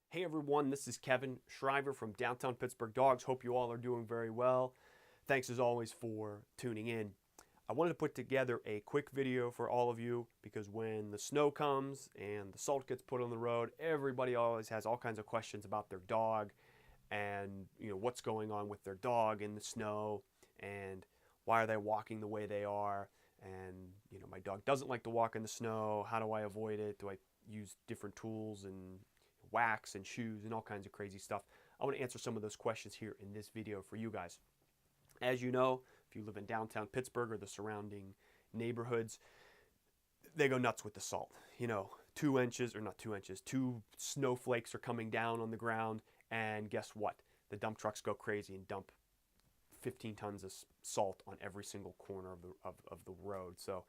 Hey everyone, this is Kevin Shriver from Downtown Pittsburgh Dogs. Hope you all are doing very well. Thanks as always for tuning in. I wanted to put together a quick video for all of you because when the snow comes and the salt gets put on the road, everybody always has all kinds of questions about their dog and what's going on with their dog in the snow and why are they walking the way they are, and my dog doesn't like to walk in the snow. How do I avoid it? Do I use different tools and wax and shoes and all kinds of crazy stuff? I want to answer some of those questions here in this video for you guys. As you know, if you live in downtown Pittsburgh or the surrounding neighborhoods, they go nuts with the salt. 2 inches, or not 2 inches, 2 snowflakes are coming down on the ground, and guess what? The dump trucks go crazy and dump 15 tons of salt on every single corner of the road. So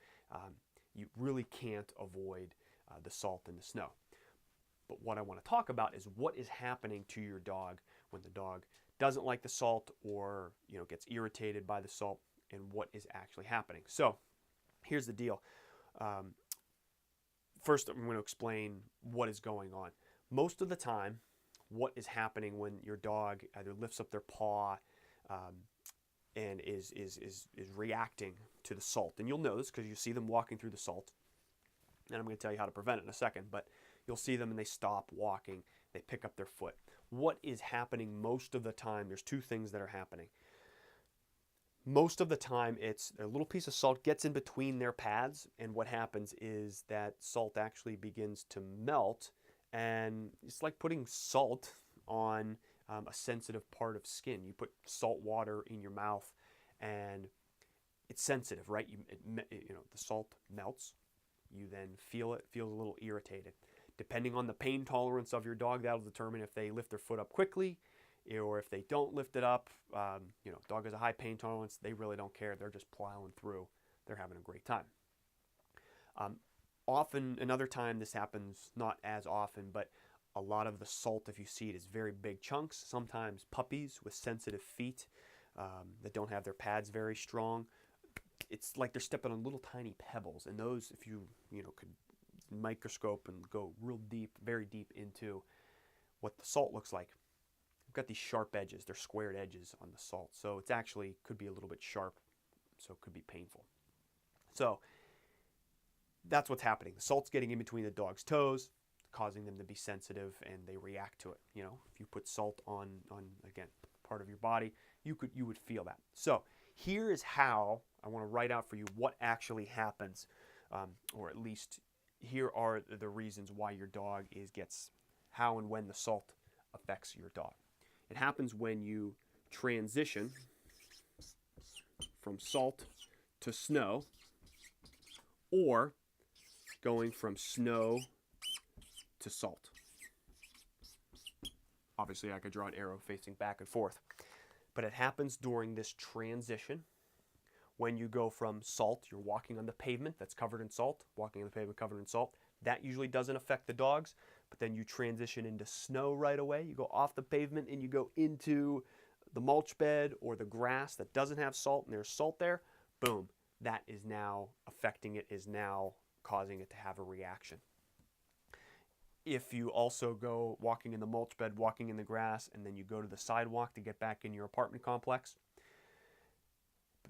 you really can't avoid the salt and the snow. But what I want to talk about is what is happening to your dog when the dog doesn't like the salt or gets irritated by the salt, and what is actually happening. So here's the deal. First, I'm going to explain what is going on. Most of the time, what is happening when your dog either lifts up their paw and is reacting to the salt, and you'll know this because you see them walking through the salt, and I'm going to tell you how to prevent it in a second, but you'll see them and they stop walking, they pick up their foot. What is happening most of the time, there's two things that are happening. Most of the time, it's a little piece of salt gets in between their pads, and what happens is that salt actually begins to melt, and it's like putting salt on a sensitive part of skin. You put salt water in your mouth, and it's sensitive, right? The salt melts. You then feel it, feels a little irritated. Depending on the pain tolerance of your dog, that'll determine if they lift their foot up quickly or if they don't lift it up. Dog has a high pain tolerance. They really don't care. They're just plowing through. They're having a great time. Often, another time this happens, not as often, but a lot of the salt, if you see it, is very big chunks. Sometimes puppies with sensitive feet that don't have their pads very strong, it's like they're stepping on little tiny pebbles, and those, if you could microscope and go real deep, very deep into what the salt looks like, we've got these sharp edges. They're squared edges on the salt, so it's actually could be a little bit sharp, so it could be painful. So that's what's happening. The salt's getting in between the dog's toes, causing them to be sensitive, and they react to it. If you put salt on again, part of your body, you would feel that. So here is how I want to write out for you what actually happens, or at least here are the reasons why your dog gets how and when the salt affects your dog. It happens when you transition from salt to snow, or going from snow to salt. Obviously, I could draw an arrow facing back and forth, but it happens during this transition. When you go from salt, you're walking on the pavement that's covered in salt, walking on the pavement covered in salt. That usually doesn't affect the dogs, but then you transition into snow right away. You go off the pavement and you go into the mulch bed or the grass that doesn't have salt, and there's salt there. Boom, that is now affecting it, is now causing it to have a reaction. If you also go walking in the mulch bed, walking in the grass, and then you go to the sidewalk to get back in your apartment complex,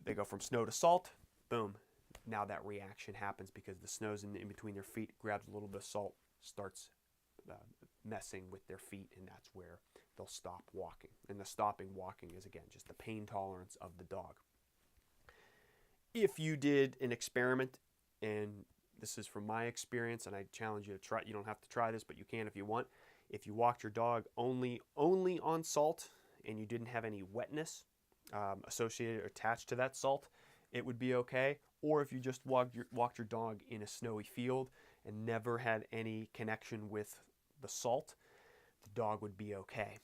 they go from snow to salt, boom, now that reaction happens because the snow's in between their feet, grabs a little bit of salt, starts messing with their feet, and that's where they'll stop walking. And the stopping walking is, again, just the pain tolerance of the dog. If you did an experiment, and this is from my experience, and I challenge you to try, you don't have to try this, but you can if you want. If you walked your dog only on salt and you didn't have any wetness associated or attached to that salt, it would be okay. Or if you just walked your dog in a snowy field and never had any connection with the salt, the dog would be okay.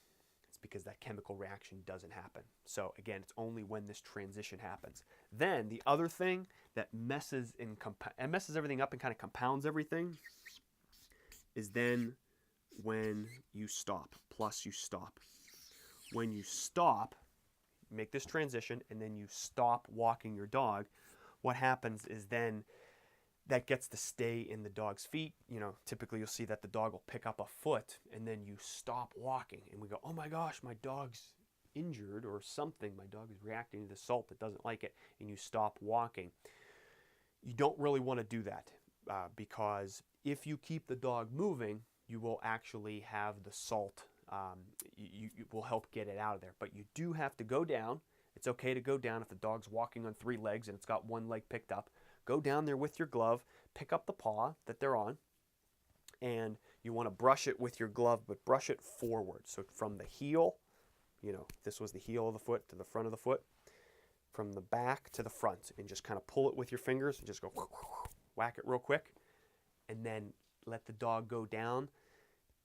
It's because that chemical reaction doesn't happen. So again, it's only when this transition happens. Then the other thing that messes everything up and kind of compounds everything is then when you stop, plus you stop. When you stop, make this transition, and then you stop walking your dog, what happens is then that gets to stay in the dog's feet. You know, typically you'll see that the dog will pick up a foot and then you stop walking and we go, oh my gosh, my dog's injured or something. My dog is reacting to the salt that doesn't like it, and you stop walking. You don't really want to do that because if you keep the dog moving, you will actually have the salt, you will help get it out of there. But you do have to go down. It's okay to go down if the dog's walking on 3 legs and it's got 1 leg picked up. Go down there with your glove, pick up the paw that they're on, and you want to brush it with your glove, but brush it forward. So from the heel, you know, this was the heel of the foot to the front of the foot, from the back to the front, and just kind of pull it with your fingers and just go whack it real quick, and then let the dog go down.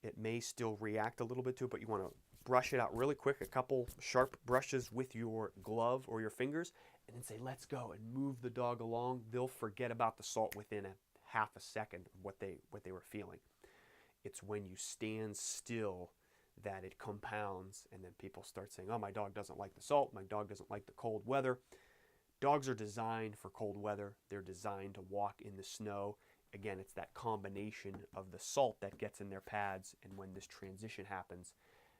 It may still react a little bit to it, but you want to brush it out really quick, a couple sharp brushes with your glove or your fingers, and then say, let's go, and move the dog along. They'll forget about the salt within a half a second of what they were feeling. It's when you stand still that it compounds, and then people start saying, oh, my dog doesn't like the salt, my dog doesn't like the cold weather. Dogs are designed for cold weather. They're designed to walk in the snow. Again, it's that combination of the salt that gets in their pads, and when this transition happens,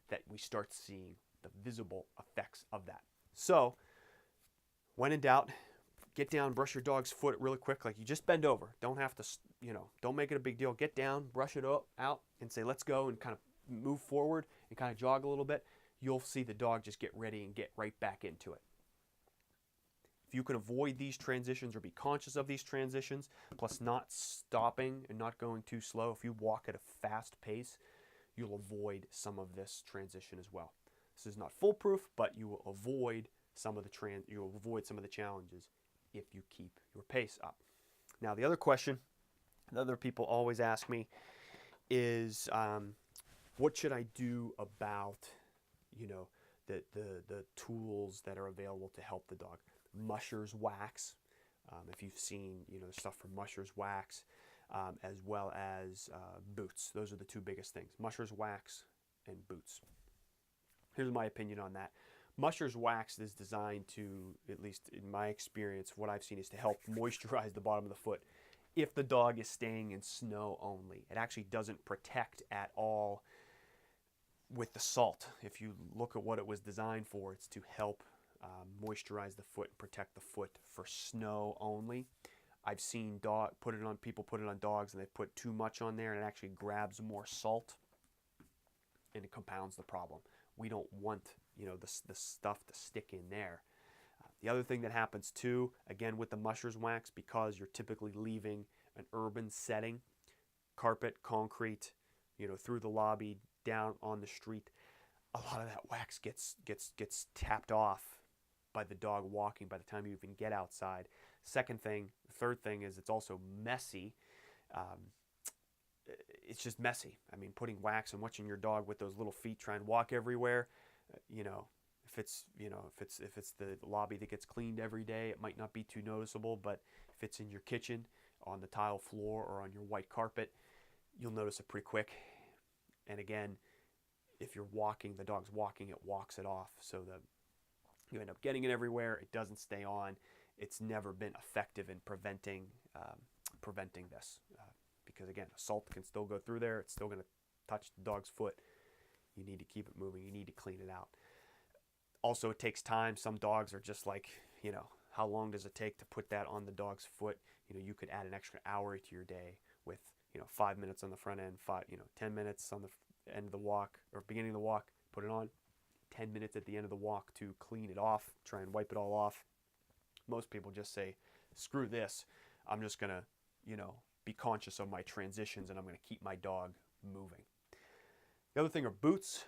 that we start seeing the visible effects of that. So, when in doubt, get down, brush your dog's foot really quick. Like, you just bend over. Don't have to, you know, don't make it a big deal. Get down, brush it out, and say, let's go, and kind of move forward and kind of jog a little bit. You'll see the dog just get ready and get right back into it. If you can avoid these transitions or be conscious of these transitions, plus not stopping and not going too slow, if you walk at a fast pace, you'll avoid some of this transition as well. This is not foolproof, but you will avoid some of the challenges if you keep your pace up. Now, the other question that other people always ask me is, what should I do about, you know, the tools that are available to help the dog? Musher's wax, if you've seen, you know, stuff from Musher's wax, as well as boots. Those are the 2 biggest things, Musher's wax and boots. Here's my opinion on that. Musher's wax is designed to, at least in my experience, what I've seen is to help moisturize the bottom of the foot if the dog is staying in snow only. It actually doesn't protect at all with the salt. If you look at what it was designed for, it's to help moisturize the foot and protect the foot for snow only. I've seen people put it on dogs, and they put too much on there, and it actually grabs more salt, and it compounds the problem. We don't want, you know, the stuff to stick in there. The other thing that happens too, again with the Musher's wax, because you're typically leaving an urban setting, carpet, concrete, you know, through the lobby, down on the street, a lot of that wax gets tapped off by the dog walking by the time you even get outside. Third thing is it's also messy. It's just messy. I mean, putting wax and watching your dog with those little feet try and walk everywhere, you know, if it's the lobby that gets cleaned every day, it might not be too noticeable, but if it's in your kitchen, on the tile floor, or on your white carpet, you'll notice it pretty quick. And again, if you're walking, the dog's walking, it walks it off, so that you end up getting it everywhere. It doesn't stay on. It's never been effective in preventing this, because again, salt can still go through there. It's still going to touch the dog's foot. You need to keep it moving. You need to clean it out. Also, it takes time. Some dogs are just like, you know, how long does it take to put that on the dog's foot? You know, you could add an extra hour to your day with, you know, 5 minutes on the front end, 10 minutes on the end of the walk or beginning of the walk, put it on, 10 minutes at the end of the walk to clean it off, try and wipe it all off. Most people just say, screw this. I'm just going to, you know, be conscious of my transitions, and I'm going to keep my dog moving. The other thing are boots.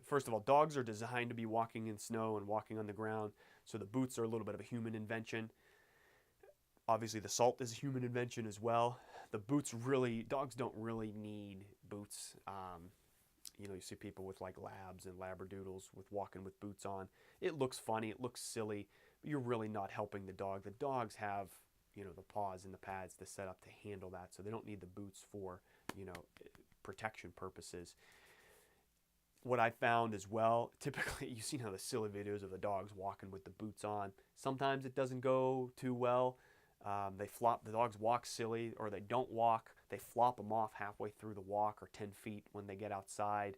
First of all, dogs are designed to be walking in snow and walking on the ground, so the boots are a little bit of a human invention. Obviously, the salt is a human invention as well. The boots dogs don't really need boots. You know, you see people with like labs and labradoodles with walking with boots on. It looks funny, it looks silly, but you're really not helping the dog. The dogs have, you know, the paws and the pads to set up to handle that, so they don't need the boots for, you know, protection purposes. What I found as well, typically you've seen how the silly videos of the dogs walking with the boots on. Sometimes it doesn't go too well. The dogs walk silly, or they don't walk. They flop them off halfway through the walk or 10 feet when they get outside,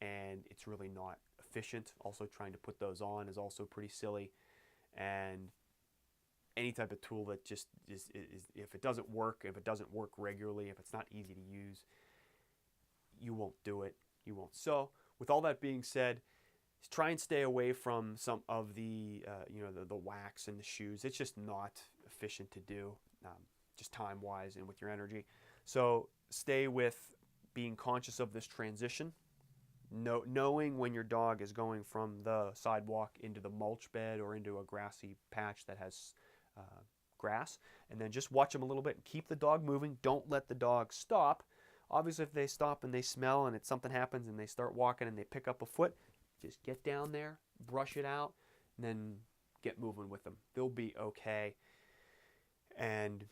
and it's really not efficient. Also, trying to put those on is also pretty silly. And any type of tool that just is if it doesn't work regularly, if it's not easy to use, you won't do it. You won't. So, with all that being said, try and stay away from some of the the wax in the shoes. It's just not efficient to do, just time-wise and with your energy. So stay with being conscious of this transition, knowing when your dog is going from the sidewalk into the mulch bed or into a grassy patch that has grass, and then just watch them a little bit and keep the dog moving. Don't let the dog stop. Obviously, if they stop and they smell and something happens and they start walking and they pick up a foot, just get down there, brush it out, and then get moving with them. They'll be okay, and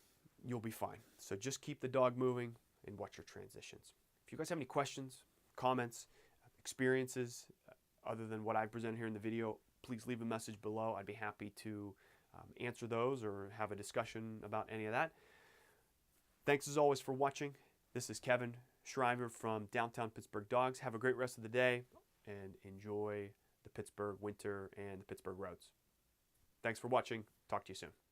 you'll be fine. So just keep the dog moving and watch your transitions. If you guys have any questions, comments, experiences, other than what I presented here in the video, please leave a message below. I'd be happy to answer those or have a discussion about any of that. Thanks as always for watching. This is Kevin Shriver from Downtown Pittsburgh Dogs. Have a great rest of the day and enjoy the Pittsburgh winter and the Pittsburgh roads. Thanks for watching. Talk to you soon.